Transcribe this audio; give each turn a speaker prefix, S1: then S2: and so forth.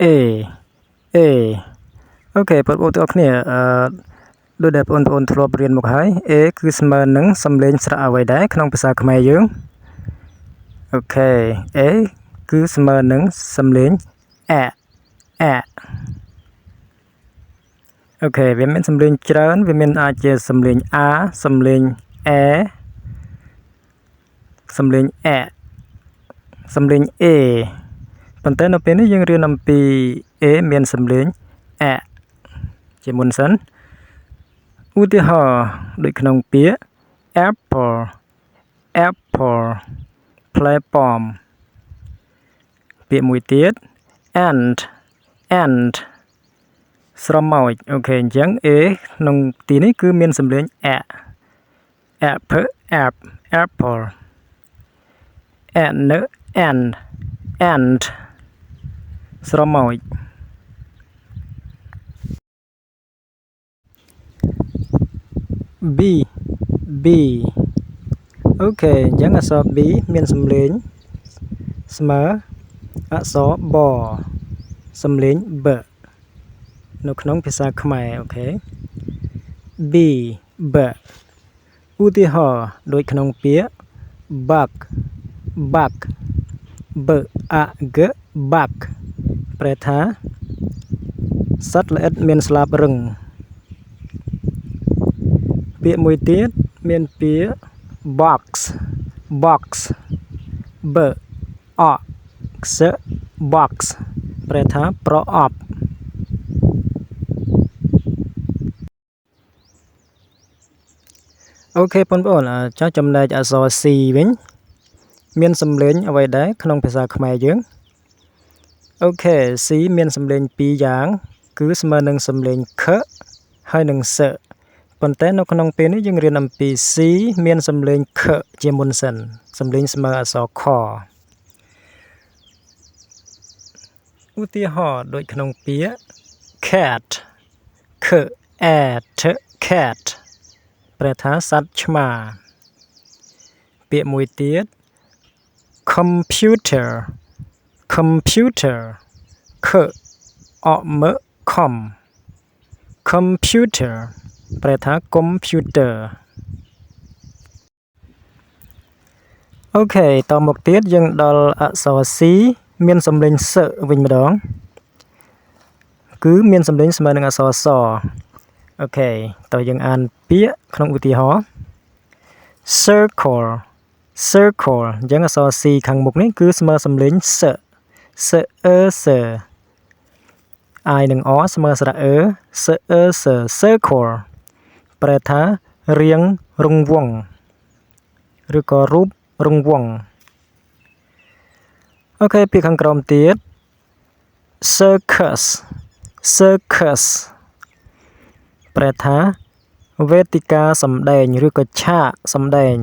S1: A A អូខេបងប្អូនទាំងអស់គ្នាដូចដែលបងប្អូនធ្លាប់រៀនមកហើយ A គឺស្មើនឹងសំឡេងស្រៈអ្វីដែរក្នុងភាសាខ្មែរយើងអូខេ A គឺស្មើនឹងសំឡេង A អូខេវាមានសំឡេងច្រើនវាមានអាចជាសំឡេង A សំឡេង E សំឡេង E សំឡេង A ប៉ុន្តែនៅពេលនេះយើងរៀនអំពី A មានសំឡេង E ជាមុនសិនឧទាហរណ៍ដូចក្នុងពាក្យ apple ផ្លែប៉ោមពាក្យមួយទៀត ant ស្រមោចអូខេអញ្ចឹង A ក្នុងទីនេះគឺមានសំឡេង A apple ant ស្រមោចB អូខេអញ្ចឹងអក្សរ B មានសំឡេងស្មើអក្សរ បសំឡេង B នៅក្នុងភាសាខ្មែរអូខេ B ឧទាហរណ៍ដូចក្នុងពាក្យ bug b a g bug ប្រែថាសត្វល្អិតមានស្លាបរឹងពាក្យមួយទៀតមានពាក្យ box b o x box ប្រែថាប្រអប់អូខេបងប្អូនចុះចំណែកអក្សរ C វិញមានសំឡេងអ្វីដែរក្នុងភាសាខ្មែរយើងអូខេ C មានសំឡេង2យ៉ាងគឺស្មើនឹងសំឡេង ខ ហើយនិង ស ប៉ុន្តែនៅក្នុងពេលនេះយើងរៀនអំពី C មានសំឡេង ខ ជាមុនសិនសំឡេងស្មើអក្សរ ខឧទាហរណ៍ដូចក្នុងពាក្យ cat k a t cat ប្រែថាសត្វឆ្មាពាក្យមួយទៀត computer k o m com computer ប្រែថា computer អូខេតមកទៀតយើងដល់អក្សរ C មានសំឡេង ស វិញម្ដងគឺមានសំឡេងស្មើនឹងអក្សរ សអូខេតើយើងអានពាក្យក្នុងឧទាហរណ៍ circle អញ្ចឹងអក្សរ C ខាងមុខនេះគឺស្មើសំឡេង ស ស I និង O ស្មើស្រៈ ស circle ប្រែថារាងរង្វង់ឬក៏រូបរង្វង់អូខេពាក្យខាងក្រោមទៀត circus ប្រែថាវេទិកាសម្ដែងឬក៏ឆាកសម្ដែង